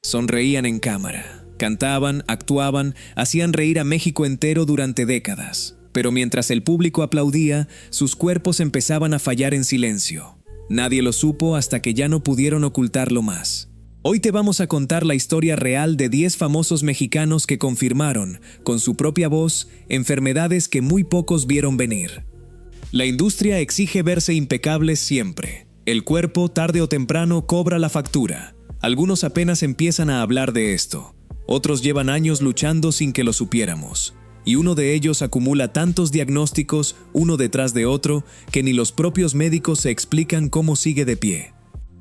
Sonreían en cámara, cantaban, actuaban, hacían reír a México entero durante décadas. Pero mientras el público aplaudía, sus cuerpos empezaban a fallar en silencio. Nadie lo supo hasta que ya no pudieron ocultarlo más. Hoy te vamos a contar la historia real de 10 famosos mexicanos que confirmaron, con su propia voz, enfermedades que muy pocos vieron venir. La industria exige verse impecables siempre. El cuerpo, tarde o temprano, cobra la factura. Algunos apenas empiezan a hablar de esto. Otros llevan años luchando sin que lo supiéramos. Y uno de ellos acumula tantos diagnósticos, uno detrás de otro, que ni los propios médicos se explican cómo sigue de pie.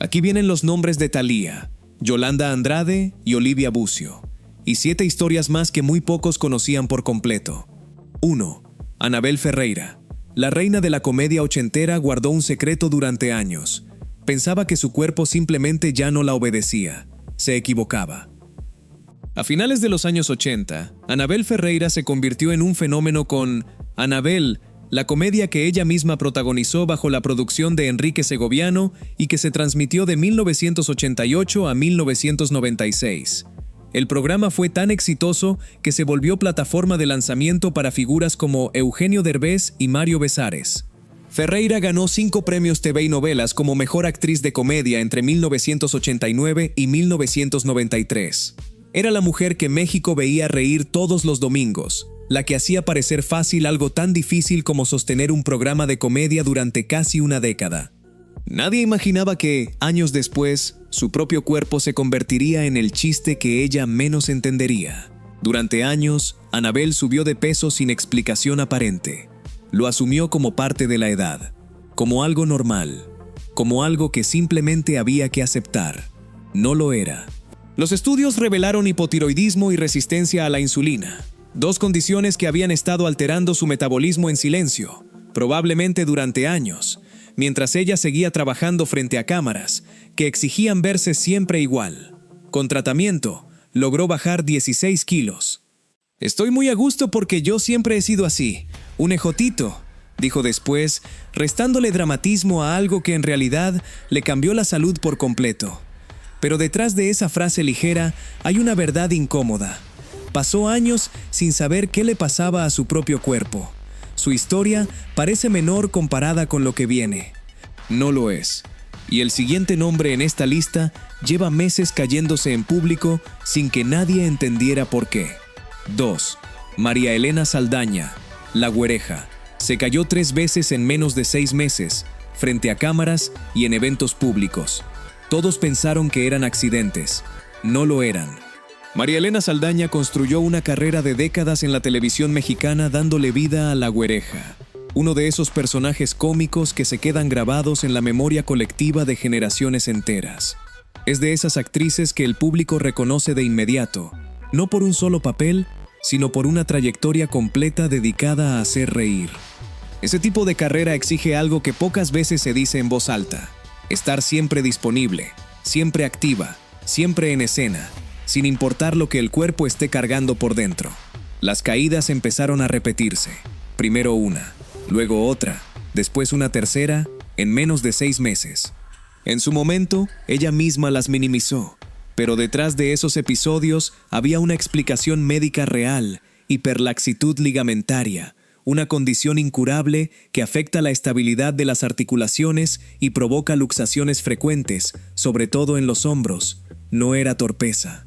Aquí vienen los nombres de Thalía, Yolanda Andrade y Olivia Bucio, y 7 historias más que muy pocos conocían por completo. 1. Anabel Ferreira. La reina de la comedia ochentera guardó un secreto durante años. Pensaba que su cuerpo simplemente ya no la obedecía. Se equivocaba. A finales de los años 80, Anabel Ferreira se convirtió en un fenómeno con Anabel, la comedia que ella misma protagonizó bajo la producción de Enrique Segoviano y que se transmitió de 1988 a 1996. El programa fue tan exitoso que se volvió plataforma de lanzamiento para figuras como Eugenio Derbez y Mario Besares. Ferreira ganó 5 premios TV y novelas como Mejor Actriz de Comedia entre 1989 y 1993. Era la mujer que México veía reír todos los domingos, la que hacía parecer fácil algo tan difícil como sostener un programa de comedia durante casi una década. Nadie imaginaba que, años después, su propio cuerpo se convertiría en el chiste que ella menos entendería. Durante años, Anabel subió de peso sin explicación aparente. Lo asumió como parte de la edad, como algo normal, como algo que simplemente había que aceptar. No lo era. Los estudios revelaron hipotiroidismo y resistencia a la insulina, 2 condiciones que habían estado alterando su metabolismo en silencio, probablemente durante años, mientras ella seguía trabajando frente a cámaras, que exigían verse siempre igual. Con tratamiento, logró bajar 16 kilos. «Estoy muy a gusto porque yo siempre he sido así, un ejotito», dijo después, restándole dramatismo a algo que en realidad le cambió la salud por completo. Pero detrás de esa frase ligera hay una verdad incómoda. Pasó años sin saber qué le pasaba a su propio cuerpo. Su historia parece menor comparada con lo que viene. No lo es. Y el siguiente nombre en esta lista lleva meses cayéndose en público sin que nadie entendiera por qué. 2. María Elena Saldaña, La Güereja. Se cayó 3 veces en menos de 6 meses, frente a cámaras y en eventos públicos. Todos pensaron que eran accidentes. No lo eran. María Elena Saldaña construyó una carrera de décadas en la televisión mexicana dándole vida a La Güereja, uno de esos personajes cómicos que se quedan grabados en la memoria colectiva de generaciones enteras. Es de esas actrices que el público reconoce de inmediato, no por un solo papel, sino por una trayectoria completa dedicada a hacer reír. Ese tipo de carrera exige algo que pocas veces se dice en voz alta: estar siempre disponible, siempre activa, siempre en escena, sin importar lo que el cuerpo esté cargando por dentro. Las caídas empezaron a repetirse. Primero una, luego otra, después una tercera, en menos de 6 meses. En su momento, ella misma las minimizó, pero detrás de esos episodios había una explicación médica real: hiperlaxitud ligamentaria, una condición incurable que afecta la estabilidad de las articulaciones y provoca luxaciones frecuentes, sobre todo en los hombros. No era torpeza.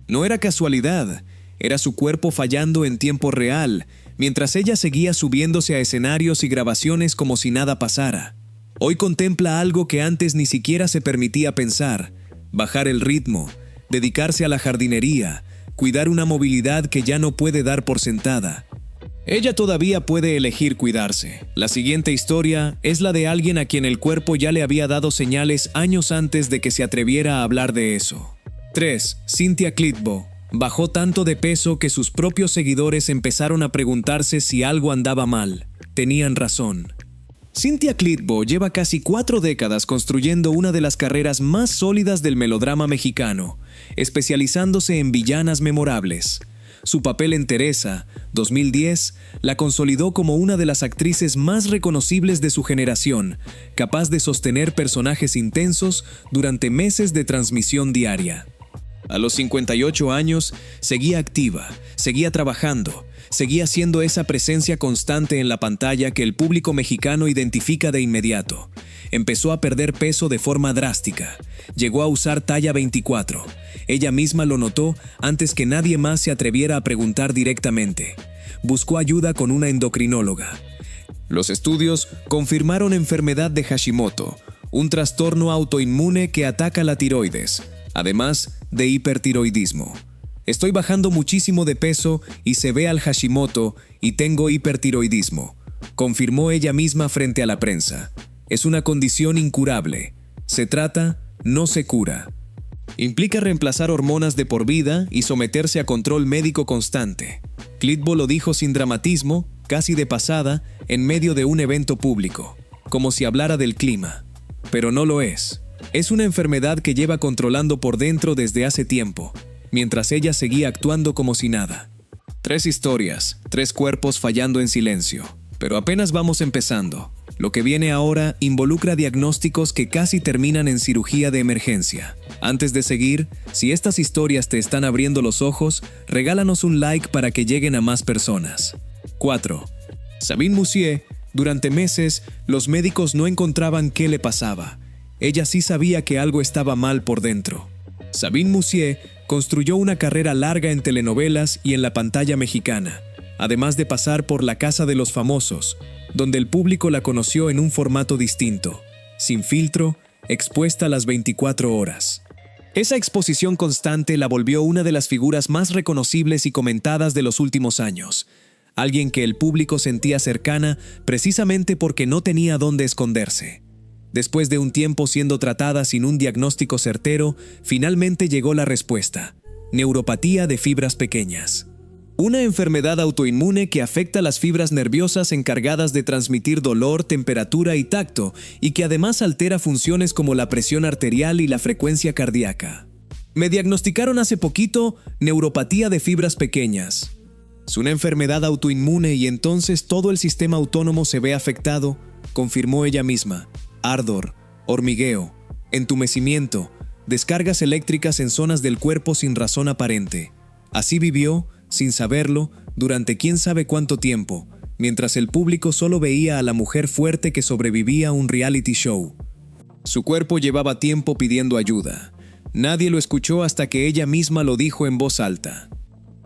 No era casualidad, era su cuerpo fallando en tiempo real, mientras ella seguía subiéndose a escenarios y grabaciones como si nada pasara. Hoy contempla algo que antes ni siquiera se permitía pensar: bajar el ritmo, dedicarse a la jardinería, cuidar una movilidad que ya no puede dar por sentada. Ella todavía puede elegir cuidarse. La siguiente historia es la de alguien a quien el cuerpo ya le había dado señales años antes de que se atreviera a hablar de eso. 3. Cynthia Clitbo. Bajó tanto de peso que sus propios seguidores empezaron a preguntarse si algo andaba mal. Tenían razón. Cynthia Clitbo lleva casi 4 décadas construyendo una de las carreras más sólidas del melodrama mexicano, especializándose en villanas memorables. Su papel en Teresa, 2010, la consolidó como una de las actrices más reconocibles de su generación, capaz de sostener personajes intensos durante meses de transmisión diaria. A los 58 años, seguía activa, seguía trabajando, seguía siendo esa presencia constante en la pantalla que el público mexicano identifica de inmediato. Empezó a perder peso de forma drástica. Llegó a usar talla 24. Ella misma lo notó antes que nadie más se atreviera a preguntar directamente. Buscó ayuda con una endocrinóloga. Los estudios confirmaron enfermedad de Hashimoto, un trastorno autoinmune que ataca la tiroides, además de hipertiroidismo. Estoy bajando muchísimo de peso y se ve al Hashimoto y tengo hipertiroidismo, confirmó ella misma frente a la prensa. Es una condición incurable. Se trata, no se cura. Implica reemplazar hormonas de por vida y someterse a control médico constante. Klitbo lo dijo sin dramatismo, casi de pasada, en medio de un evento público, como si hablara del clima. Pero no lo es. Es una enfermedad que lleva controlando por dentro desde hace tiempo, mientras ella seguía actuando como si nada. 3 historias, 3 cuerpos fallando en silencio. Pero apenas vamos empezando. Lo que viene ahora involucra diagnósticos que casi terminan en cirugía de emergencia. Antes de seguir, si estas historias te están abriendo los ojos, regálanos un like para que lleguen a más personas. 4. Sabine Moussier, durante meses, los médicos no encontraban qué le pasaba. Ella sí sabía que algo estaba mal por dentro. Sabine Moussier construyó una carrera larga en telenovelas y en la pantalla mexicana, además de pasar por La Casa de los Famosos, donde el público la conoció en un formato distinto, sin filtro, expuesta a las 24 horas. Esa exposición constante la volvió una de las figuras más reconocibles y comentadas de los últimos años, alguien que el público sentía cercana precisamente porque no tenía dónde esconderse. Después de un tiempo siendo tratada sin un diagnóstico certero, finalmente llegó la respuesta: neuropatía de fibras pequeñas. Una enfermedad autoinmune que afecta las fibras nerviosas encargadas de transmitir dolor, temperatura y tacto, y que además altera funciones como la presión arterial y la frecuencia cardíaca. Me diagnosticaron hace poquito neuropatía de fibras pequeñas. Es una enfermedad autoinmune y entonces todo el sistema autónomo se ve afectado, confirmó ella misma. Ardor, hormigueo, entumecimiento, descargas eléctricas en zonas del cuerpo sin razón aparente. Así vivió, sin saberlo, durante quién sabe cuánto tiempo, mientras el público solo veía a la mujer fuerte que sobrevivía a un reality show. Su cuerpo llevaba tiempo pidiendo ayuda. Nadie lo escuchó hasta que ella misma lo dijo en voz alta.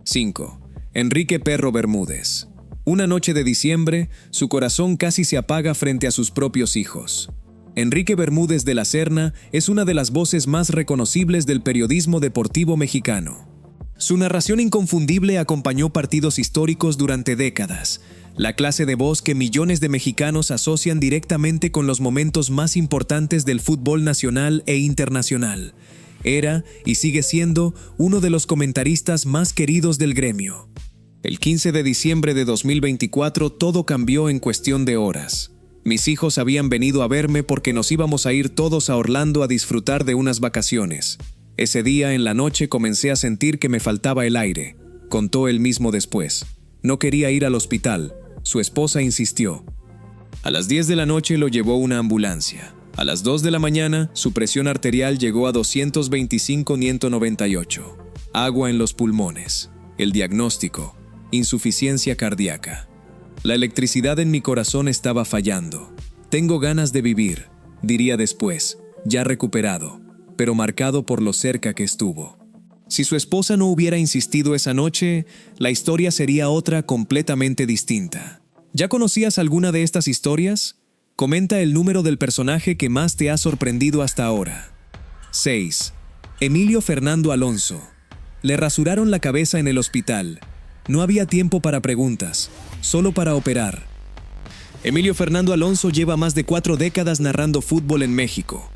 5. Enrique Perro Bermúdez. Una noche de diciembre, su corazón casi se apaga frente a sus propios hijos. Enrique Bermúdez de la Serna es una de las voces más reconocibles del periodismo deportivo mexicano. Su narración inconfundible acompañó partidos históricos durante décadas, la clase de voz que millones de mexicanos asocian directamente con los momentos más importantes del fútbol nacional e internacional. Era, y sigue siendo, uno de los comentaristas más queridos del gremio. El 15 de diciembre de 2024 todo cambió en cuestión de horas. Mis hijos habían venido a verme porque nos íbamos a ir todos a Orlando a disfrutar de unas vacaciones. Ese día en la noche comencé a sentir que me faltaba el aire, contó él mismo después. No quería ir al hospital, su esposa insistió. A las 10 de la noche lo llevó una ambulancia. A las 2 de la mañana su presión arterial llegó a 225/98. Agua en los pulmones. El diagnóstico: insuficiencia cardíaca. La electricidad en mi corazón estaba fallando. Tengo ganas de vivir, diría después, ya recuperado, pero marcado por lo cerca que estuvo. Si su esposa no hubiera insistido esa noche, la historia sería otra completamente distinta. ¿Ya conocías alguna de estas historias? Comenta el número del personaje que más te ha sorprendido hasta ahora. 6. Emilio Fernando Alonso. Le rasuraron la cabeza en el hospital. No había tiempo para preguntas, solo para operar. Emilio Fernando Alonso lleva más de 4 décadas narrando fútbol en México.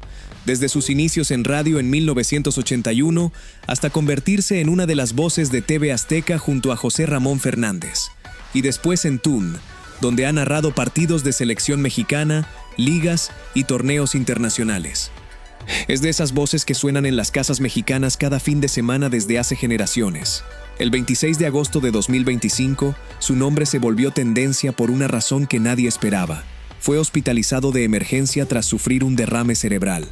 Desde sus inicios en radio en 1981 hasta convertirse en una de las voces de TV Azteca junto a José Ramón Fernández. Y después en TUN, donde ha narrado partidos de selección mexicana, ligas y torneos internacionales. Es de esas voces que suenan en las casas mexicanas cada fin de semana desde hace generaciones. El 26 de agosto de 2025, su nombre se volvió tendencia por una razón que nadie esperaba. Fue hospitalizado de emergencia tras sufrir un derrame cerebral.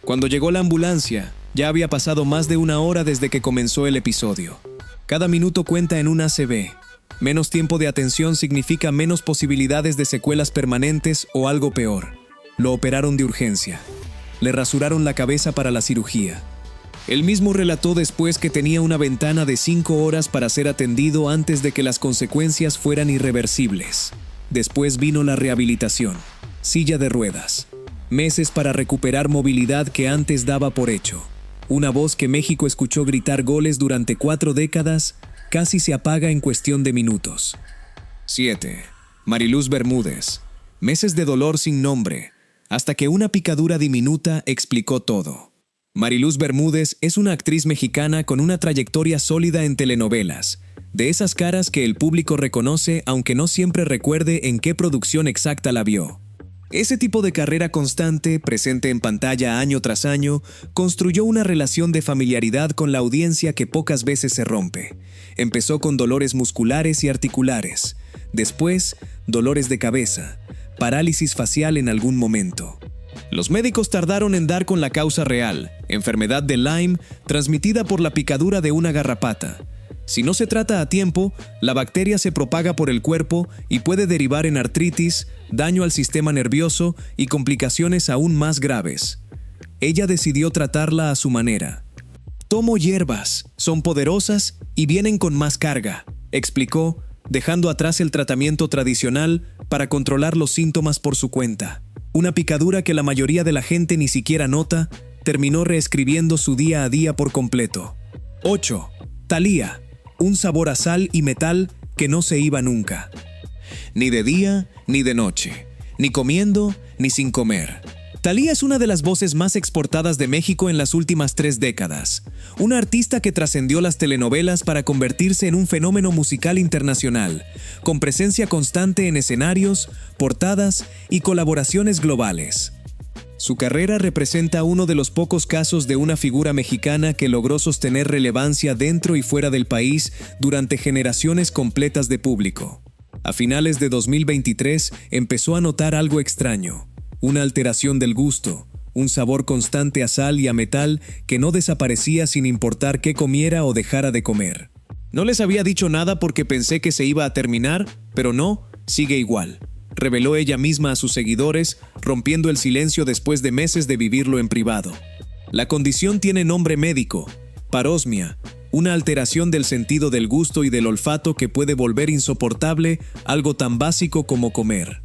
Cuando llegó la ambulancia, Ya había pasado más de 1 hora desde que comenzó el episodio. Cada minuto cuenta en un ACV. Menos tiempo de atención significa menos posibilidades de secuelas permanentes o algo peor. Lo operaron de urgencia. Le rasuraron la cabeza para la cirugía. Él mismo relató después que tenía una ventana de 5 horas para ser atendido antes de que las consecuencias fueran irreversibles. Después vino la rehabilitación. Silla de ruedas. Meses para recuperar movilidad que antes daba por hecho. Una voz que México escuchó gritar goles durante 4 décadas casi se apaga en cuestión de minutos. 7. Mariluz Bermúdez. Meses de dolor sin nombre, hasta que una picadura diminuta explicó todo. Mariluz Bermúdez es una actriz mexicana con una trayectoria sólida en telenovelas, de esas caras que el público reconoce aunque no siempre recuerde en qué producción exacta la vio. Ese tipo de carrera constante, presente en pantalla año tras año, construyó una relación de familiaridad con la audiencia que pocas veces se rompe. Empezó con dolores musculares y articulares, después dolores de cabeza, parálisis facial en algún momento. Los médicos tardaron en dar con la causa real, enfermedad de Lyme transmitida por la picadura de una garrapata. Si no se trata a tiempo, la bacteria se propaga por el cuerpo y puede derivar en artritis, daño al sistema nervioso y complicaciones aún más graves. Ella decidió tratarla a su manera. Tomo hierbas, son poderosas y vienen con más carga, explicó, dejando atrás el tratamiento tradicional para controlar los síntomas por su cuenta. Una picadura que la mayoría de la gente ni siquiera nota, terminó reescribiendo su día a día por completo. 8. Thalía. Un sabor a sal y metal que no se iba nunca. Ni de día, ni de noche. Ni comiendo, ni sin comer. Thalía es una de las voces más exportadas de México en las últimas 3 décadas. Una artista que trascendió las telenovelas para convertirse en un fenómeno musical internacional, con presencia constante en escenarios, portadas y colaboraciones globales. Su carrera representa uno de los pocos casos de una figura mexicana que logró sostener relevancia dentro y fuera del país durante generaciones completas de público. A finales de 2023 empezó a notar algo extraño, una alteración del gusto, un sabor constante a sal y a metal que no desaparecía sin importar qué comiera o dejara de comer. No les había dicho nada porque pensé que se iba a terminar, pero no, sigue igual. Reveló ella misma a sus seguidores, rompiendo el silencio después de meses de vivirlo en privado. La condición tiene nombre médico, parosmia, una alteración del sentido del gusto y del olfato que puede volver insoportable algo tan básico como comer.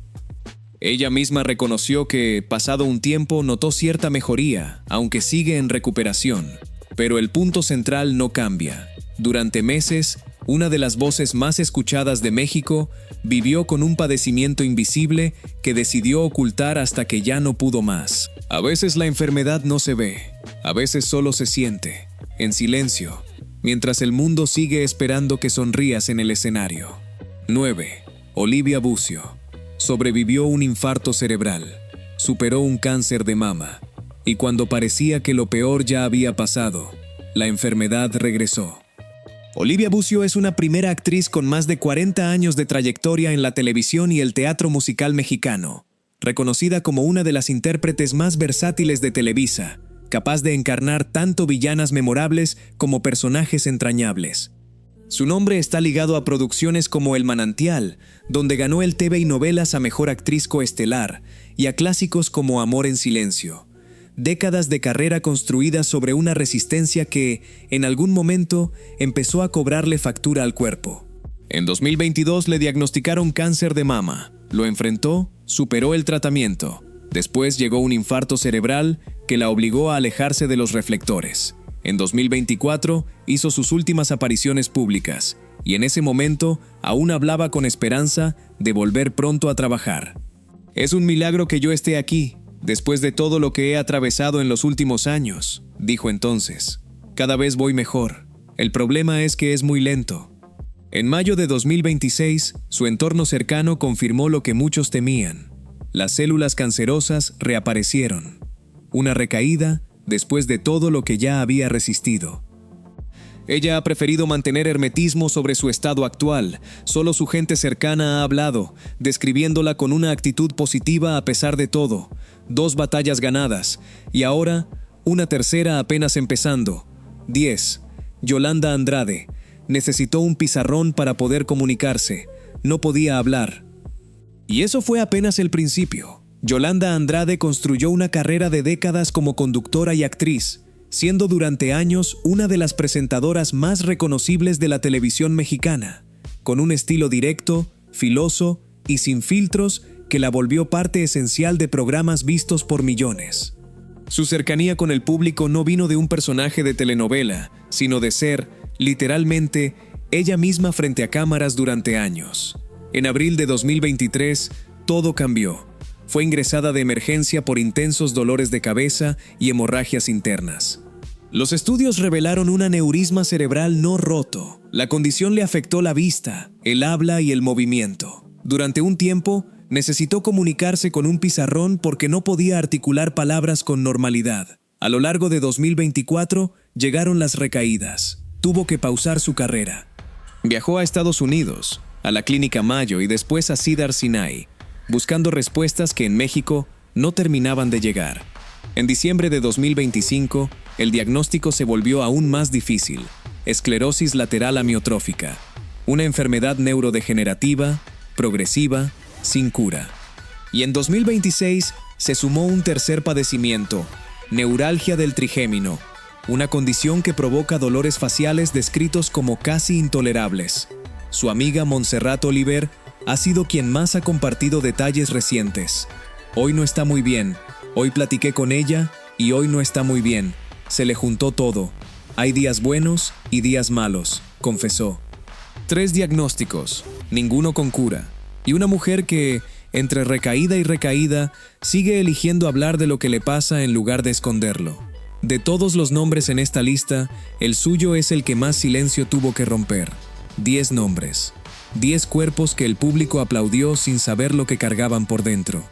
Ella misma reconoció que, pasado un tiempo, notó cierta mejoría, aunque sigue en recuperación. Pero el punto central no cambia. Durante meses, una de las voces más escuchadas de México vivió con un padecimiento invisible que decidió ocultar hasta que ya no pudo más. A veces la enfermedad no se ve, a veces solo se siente, en silencio, mientras el mundo sigue esperando que sonrías en el escenario. 9. Olivia Bucio. Sobrevivió un infarto cerebral, superó un cáncer de mama, y cuando parecía que lo peor ya había pasado, la enfermedad regresó. Olivia Bucio es una primera actriz con más de 40 años de trayectoria en la televisión y el teatro musical mexicano, reconocida como una de las intérpretes más versátiles de Televisa, capaz de encarnar tanto villanas memorables como personajes entrañables. Su nombre está ligado a producciones como El Manantial, donde ganó el TV y Novelas a Mejor Actriz Coestelar, y a clásicos como Amor en Silencio. Décadas de carrera construidas sobre una resistencia que, en algún momento, empezó a cobrarle factura al cuerpo. En 2022 le diagnosticaron cáncer de mama. Lo enfrentó, superó el tratamiento. Después llegó un infarto cerebral que la obligó a alejarse de los reflectores. En 2024 hizo sus últimas apariciones públicas, y en ese momento aún hablaba con esperanza de volver pronto a trabajar. «Es un milagro que yo esté aquí, después de todo lo que he atravesado en los últimos años», dijo entonces. «Cada vez voy mejor. El problema es que es muy lento». En mayo de 2026, su entorno cercano confirmó lo que muchos temían. Las células cancerosas reaparecieron. Una recaída después de todo lo que ya había resistido. Ella ha preferido mantener hermetismo sobre su estado actual. Solo su gente cercana ha hablado, describiéndola con una actitud positiva a pesar de todo. 2 batallas ganadas, y ahora Una tercera apenas empezando. 10. Yolanda Andrade. Necesitó un pizarrón para poder comunicarse. No podía hablar. Y eso fue apenas el principio. Yolanda Andrade construyó una carrera de décadas como conductora y actriz, siendo durante años una de las presentadoras más reconocibles de la televisión mexicana, con un estilo directo, filoso y sin filtros que la volvió parte esencial de programas vistos por millones. Su cercanía con el público no vino de un personaje de telenovela, sino de ser, literalmente, ella misma frente a cámaras durante años. En abril de 2023, todo cambió. Fue ingresada de emergencia por intensos dolores de cabeza y hemorragias internas. Los estudios revelaron un aneurisma cerebral no roto. La condición le afectó la vista, el habla y el movimiento. Durante un tiempo, necesitó comunicarse con un pizarrón porque no podía articular palabras con normalidad. A lo largo de 2024, llegaron las recaídas. Tuvo que pausar su carrera. Viajó a Estados Unidos, a la Clínica Mayo y después a Cedar Sinai, buscando respuestas que en México no terminaban de llegar. En diciembre de 2025, el diagnóstico se volvió aún más difícil: esclerosis lateral amiotrófica, una enfermedad neurodegenerativa, progresiva, sin cura. Y en 2026 se sumó un tercer padecimiento: neuralgia del trigémino, una condición que provoca dolores faciales descritos como casi intolerables. Su amiga Montserrat Oliver ha sido quien más ha compartido detalles recientes. Hoy no está muy bien, hoy platiqué con ella y hoy no está muy bien. Se le juntó todo. Hay días buenos y días malos, confesó. 3 diagnósticos, ninguno con cura. Y una mujer que, entre recaída y recaída, sigue eligiendo hablar de lo que le pasa en lugar de esconderlo. De todos los nombres en esta lista, el suyo es el que más silencio tuvo que romper. 10 nombres. 10 cuerpos que el público aplaudió sin saber lo que cargaban por dentro.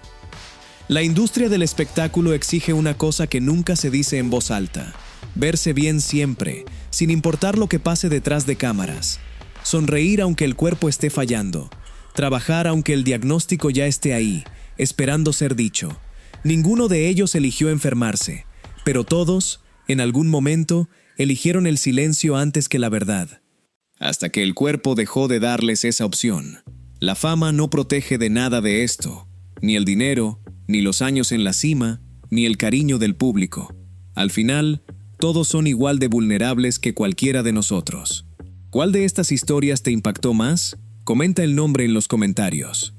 La industria del espectáculo exige una cosa que nunca se dice en voz alta: verse bien siempre, sin importar lo que pase detrás de cámaras. Sonreír aunque el cuerpo esté fallando. Trabajar aunque el diagnóstico ya esté ahí, esperando ser dicho. Ninguno de ellos eligió enfermarse, pero todos, en algún momento, eligieron el silencio antes que la verdad. Hasta que el cuerpo dejó de darles esa opción. La fama no protege de nada de esto, ni el dinero, ni los años en la cima, ni el cariño del público. Al final, todos son igual de vulnerables que cualquiera de nosotros. ¿Cuál de estas historias te impactó más? Comenta el nombre en los comentarios.